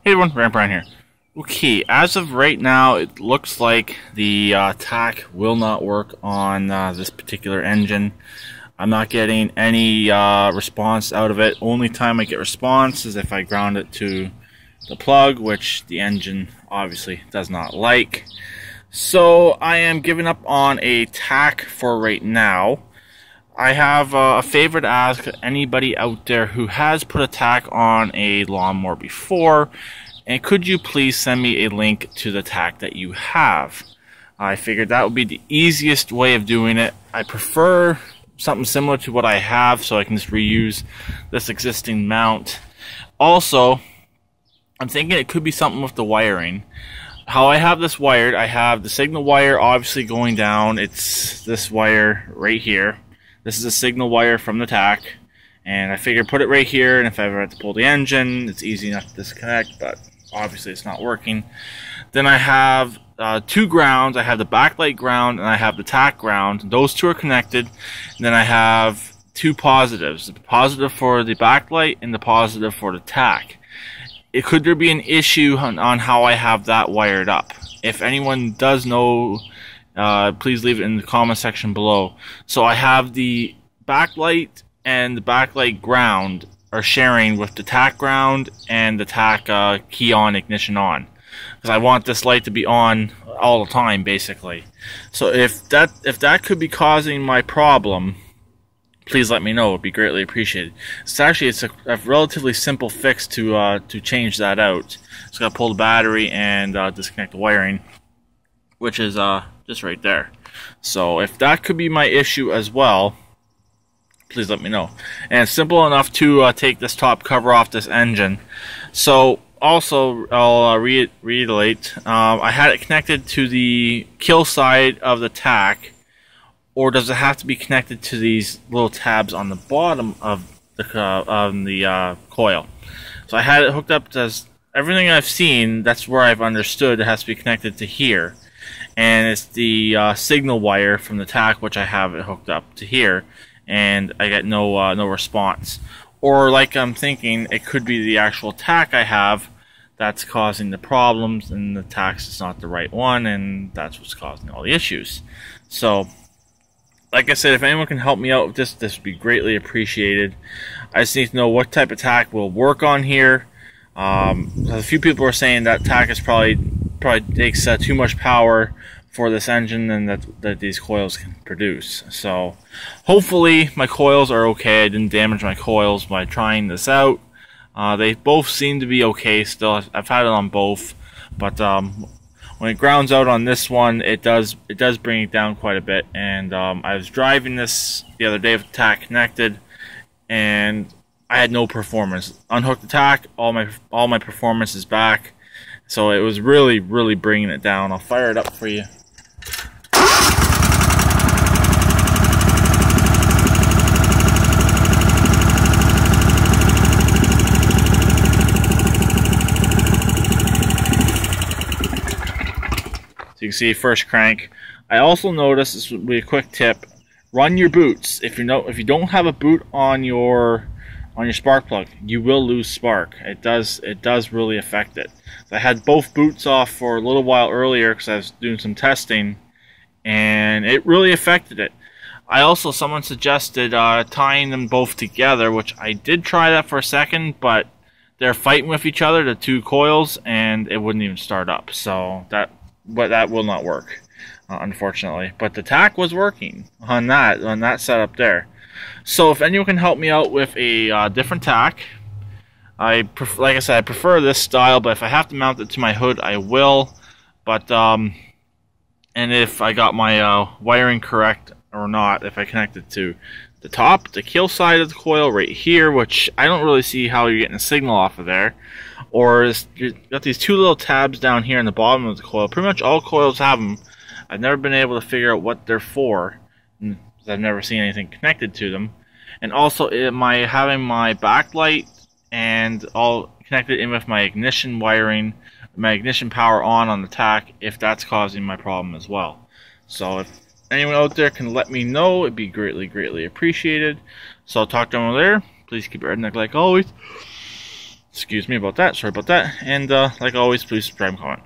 Hey everyone, Ramp here. Okay, as of right now, it looks like the tack will not work on this particular engine. I'm not getting any response out of it. Only time I get response is if I ground it to the plug, which the engine obviously does not like. So I am giving up on a tack for right now. I have a favor to ask anybody out there who has put a tack on a lawnmower before, and could you please send me a link to the tack that you have? I figured that would be the easiest way of doing it. I prefer something similar to what I have so I can just reuse this existing mount. Also, I'm thinking it could be something with the wiring. How I have this wired, I have the signal wire obviously going down. It's this wire right here. This is a signal wire from the tack, and I figured put it right here, and if I ever have to pull the engine, it's easy enough to disconnect, but obviously it's not working. Then I have two grounds. I have the backlight ground and I have the tack ground. Those two are connected. And then I have two positives, the positive for the backlight and the positive for the tack. Could there be an issue on how I have that wired up? If anyone does know, please leave it in the comment section below. So I have the backlight and the backlight ground are sharing with the tack ground and the tack key on, ignition on, because I want this light to be on all the time basically. So if that could be causing my problem, please let me know. It would be greatly appreciated. It's a relatively simple fix to change that out. Just gotta pull the battery and disconnect the wiring, which is just right there. So if that could be my issue as well, please let me know. And it's simple enough to take this top cover off this engine. So also, I'll reiterate, I had it connected to the kill side of the tack, or does it have to be connected to these little tabs on the bottom of the coil? So I had it hooked up to everything I've seen. That's where I've understood it has to be connected to here, and it's the signal wire from the tack which I have it hooked up to here, and I get no response. Or like I'm thinking, it could be the actual tack I have that's causing the problems, and the tack is not the right one, and that's what's causing all the issues. So, like I said, if anyone can help me out with this would be greatly appreciated. I just need to know what type of tack will work on here. A few people are saying that tack is probably takes too much power for this engine and that these coils can produce. So hopefully my coils are okay. I didn't damage my coils by trying this out. They both seem to be okay still. I've had it on both, but when it grounds out on this one, it does bring it down quite a bit. And I was driving this the other day with the tack connected, and I had no performance. Unhooked the tack, all my performance is back. So it was really bringing it down. I'll fire it up for you. So you can see first crank. I also noticed, this would be a quick tip, run your boots. If you don't have a boot on your spark plug, you will lose spark. It does really affect it. So I had both boots off for a little while earlier because I was doing some testing, and it really affected it. Someone suggested tying them both together, which I did try that for a second, but they're fighting with each other, the two coils, and it wouldn't even start up. So that will not work, unfortunately. But the tack was working on that setup there. So if anyone can help me out with a different tack, like I said, I prefer this style, but if I have to mount it to my hood, I will. But and if I got my wiring correct or not, if I connect it to the top, the kill side of the coil right here, which I don't really see how you're getting a signal off of there, or you've got these two little tabs down here in the bottom of the coil. Pretty much all coils have them. I've never been able to figure out what they're for, because I've never seen anything connected to them. And also, having my backlight and all connected in with my ignition wiring, my ignition power on the tack, if that's causing my problem as well. So if anyone out there can let me know, it'd be greatly appreciated. So I'll talk to them over there. Please keep it redneck like always. excuse me about that. Sorry about that. And like always, please subscribe and comment.